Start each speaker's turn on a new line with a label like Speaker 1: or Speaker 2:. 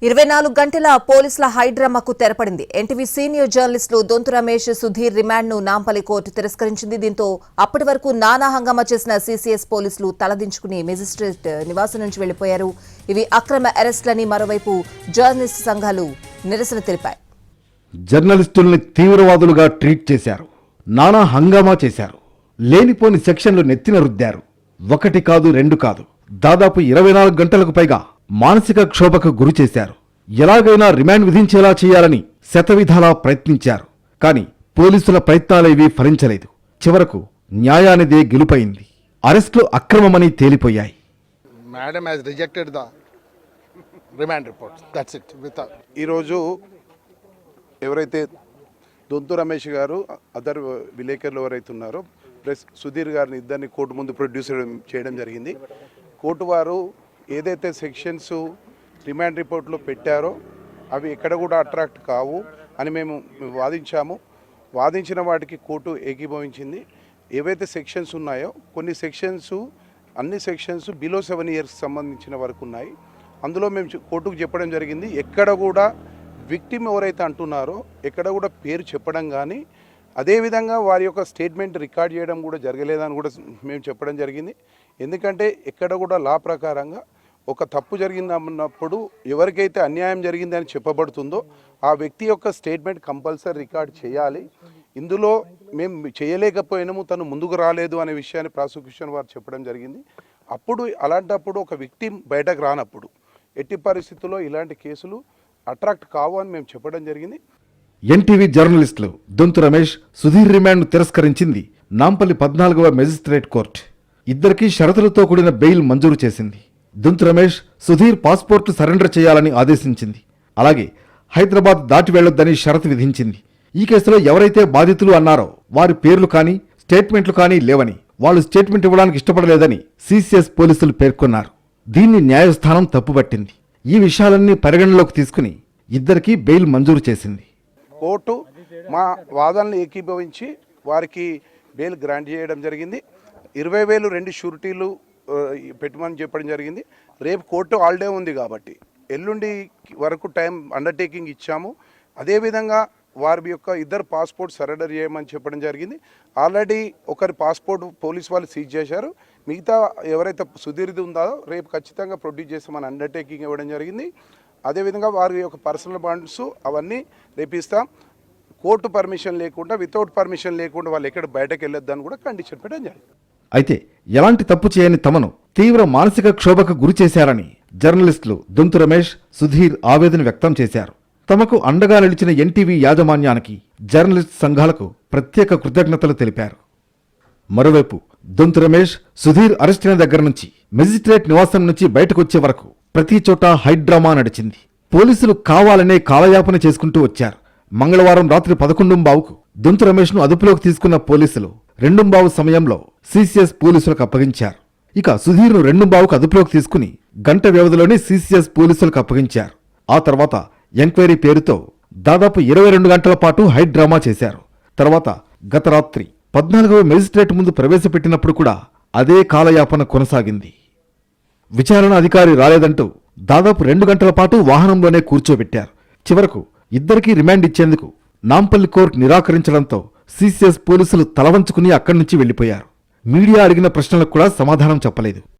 Speaker 1: 24 గంటల పోలీసుల హైడ్రామాకు తెరపడింది. NTV senior జర్నలిస్టులు దొంతు రమేష్, సుధీర్ రిమాండ్ ను నాంపల్లి కోర్టు తిరస్కరించింది. దీంతో అప్పటి వరకు నానా హంగామా చేసిన సీసీఎస్ పోలీసులు తలదించుకుని మెజిస్ట్రేట్ నివాసం నుంచి వెళ్లిపోయారు. ఇవి అక్రమ అరెస్టులని మరోవైపు జర్నలిస్టు సంఘాలు నిరసన తెలిపాయి.
Speaker 2: జర్నలిస్టుల్ని తీవ్రవాదులుగా ట్రీట్ చేశారు, నానా హంగామా చేశారు, లేనిపోని సెక్షన్లు నెత్తిన రుద్దారు. ఒకటి కాదు, రెండు కాదు, దాదాపు 24 గంటలకు పైగా మానసిక క్షోభకు గురి చేశారు. ఎలాగైనా రిమాండ్ విధించేలా చేయాలని శతవిధాలా ప్రయత్నించారు. కానీ పోలీసుల ప్రయత్నాలేవీ ఫలించలేదు. చివరకు న్యాయానిదే గెలుపైంది. అరెస్టులు అక్రమమని తేలిపోయాయి.
Speaker 3: Madam has rejected the remand report. That's it. ఈరోజు ఎవరైతే దొంతు రమేష్ గారు అదర్ విలేకరులు ఎవరైతే ఉన్నారో ప్లస్ సుధీర్ గారిని ఇద్దరిని కోర్టు ముందు ప్రొడ్యూస్ చేయడం జరిగింది. కోర్టు వారు ఏదైతే సెక్షన్స్ రిమాండ్ రిపోర్ట్లో పెట్టారో అవి ఎక్కడ కూడా అట్రాక్ట్ కావు అని మేము వాదించాము. వాదించిన వాటికి కోర్టు ఏకీభవించింది. ఏవైతే సెక్షన్స్ ఉన్నాయో కొన్ని సెక్షన్స్, అన్ని సెక్షన్స్ బిలో 7 years సంబంధించిన వరకు ఉన్నాయి. అందులో మేము కోర్టుకు చెప్పడం జరిగింది, ఎక్కడ కూడా విక్టిమ్ ఎవరైతే అంటున్నారో ఎక్కడ కూడా పేరు చెప్పడం కానీ అదేవిధంగా వారి యొక్క స్టేట్మెంట్ రికార్డ్ చేయడం కూడా జరగలేదని కూడా మేము చెప్పడం జరిగింది. ఎందుకంటే ఎక్కడ కూడా లా ప్రకారంగా ఒక తప్పు జరిగిందన్నప్పుడు ఎవరికైతే అన్యాయం జరిగిందని చెప్పబడుతుందో ఆ వ్యక్తి యొక్క స్టేట్మెంట్ కంపల్సరీ రికార్డ్ చేయాలి. ఇందులో మేము చేయలేకపోయినాము, తను ముందుకు రాలేదు అనే విషయాన్ని ప్రాసిక్యూషన్ వారు చెప్పడం జరిగింది. అప్పుడు అలాంటప్పుడు ఒక విక్టిమ్ బయటకు రానప్పుడు ఎట్టి పరిస్థితుల్లో ఇలాంటి కేసులు అట్రాక్ట్ కావు అని మేము చెప్పడం జరిగింది.
Speaker 2: ఎన్టీవీ జర్నలిస్టులు దొంతు రమేష్, సుధీర్ రిమాండ్ను తిరస్కరించింది నాంపల్లి 14వ మెజిస్ట్రేట్ కోర్టు. ఇద్దరికీ షరతులతో కూడిన బెయిల్ మంజూరు చేసింది. దొంతు రమేష్, సుధీర్ పాస్పోర్టు సరెండర్ చేయాలని ఆదేశించింది. అలాగే హైదరాబాద్ దాటి వెళ్లొద్దని షరతు విధించింది. ఈ కేసులో ఎవరైతే బాధితులు అన్నారో వారి పేర్లు కానీ స్టేట్మెంట్లు కానీ లేవని, వాళ్ళు స్టేట్మెంట్ ఇవ్వడానికి ఇష్టపడలేదని సీసీఎస్ పోలీసులు పేర్కొన్నారు. దీన్ని న్యాయస్థానం తప్పుపట్టింది. ఈ విషయాలన్నీ పరిగణలోకి తీసుకుని ఇద్దరికీ బెయిల్ మంజూరు చేసింది.
Speaker 3: కోర్టు మా వాదనలు ఏకీభవించి వారికి బెయిల్ గ్రాంట్ చేయడం జరిగింది. 20,000 2 షూరిటీలు పెట్టమని చెప్పడం జరిగింది. రేపు కోర్టు హాలిడే ఉంది కాబట్టి ఎల్లుండి వరకు టైం అండర్టేకింగ్ ఇచ్చాము. అదేవిధంగా వారి యొక్క ఇద్దరు పాస్పోర్ట్ సరెండర్ చేయమని చెప్పడం జరిగింది. ఆల్రెడీ ఒకరి పాస్పోర్ట్ పోలీస్ వాళ్ళు సీజ్ చేశారు. మిగతా ఎవరైతే సుధీర్ది ఉందో రేపు ఖచ్చితంగా ప్రొడ్యూస్ చేస్తామని అండర్టేకింగ్ ఇవ్వడం జరిగింది. అదేవిధంగా వారి యొక్క పర్సనల్ బాండ్స్ అవన్నీ రేపిస్తాం. కోర్టు పర్మిషన్ లేకుండా, వితౌట్ పర్మిషన్ లేకుండా వాళ్ళు ఎక్కడ బయటకు వెళ్ళొద్దని కూడా కండిషన్ పెట్టడం జరిగింది.
Speaker 2: అయితే ఎలాంటి తప్పు చేయని తమను తీవ్ర మానసిక క్షోభకు గురి చేశారని జర్నలిస్టులు దొంతు రమేష్, సుధీర్ ఆవేదన వ్యక్తం చేశారు. తమకు అండగా నిలిచిన ఎన్టీవీ యాజమాన్యానికి, జర్నలిస్ట్ సంఘాలకు ప్రత్యేక కృతజ్ఞతలు తెలిపారు. మరోవైపు దొంతు రమేష్, సుధీర్ అరెస్ట్ అయిన దగ్గర నుంచి మెజిస్ట్రేట్ నివాసం నుంచి బయటకొచ్చే వరకు ప్రతి చోట హైడ్రామా నడిచింది. పోలీసులు కావాలనే కాలయాపన చేసుకుంటూ వచ్చారు. మంగళవారం రాత్రి 11:15కు దొంతు రమేష్ను అదుపులోకి తీసుకున్న పోలీసులు 2:15 సమయంలో సీసీఎస్ పోలీసులకు అప్పగించారు. ఇక సుధీర్ను 2:15కు అదుపులోకి తీసుకుని గంట వ్యవధిలోనే సీసీఎస్ పోలీసులకు అప్పగించారు. ఆ తర్వాత ఎంక్వైరీ పేరుతో దాదాపు 22 గంటల పాటు హైడ్రామా చేశారు. తర్వాత గత రాత్రి 14వ మెజిస్ట్రేట్ ముందు ప్రవేశపెట్టినప్పుడు కూడా అదే కాలయాపన కొనసాగింది. విచారణ అధికారి రాలేదంటూ దాదాపు 2 గంటల పాటు వాహనంలోనే కూర్చోబెట్టారు. చివరకు ఇద్దరికీ రిమాండ్ ఇచ్చేందుకు నాంపల్లి కోర్టు నిరాకరించడంతో సీసీఎస్ పోలీసులు తలవంచుకుని అక్కడి నుంచి వెళ్లిపోయారు. మీడియా అడిగిన ప్రశ్నలకు కూడా సమాధానం చెప్పలేదు.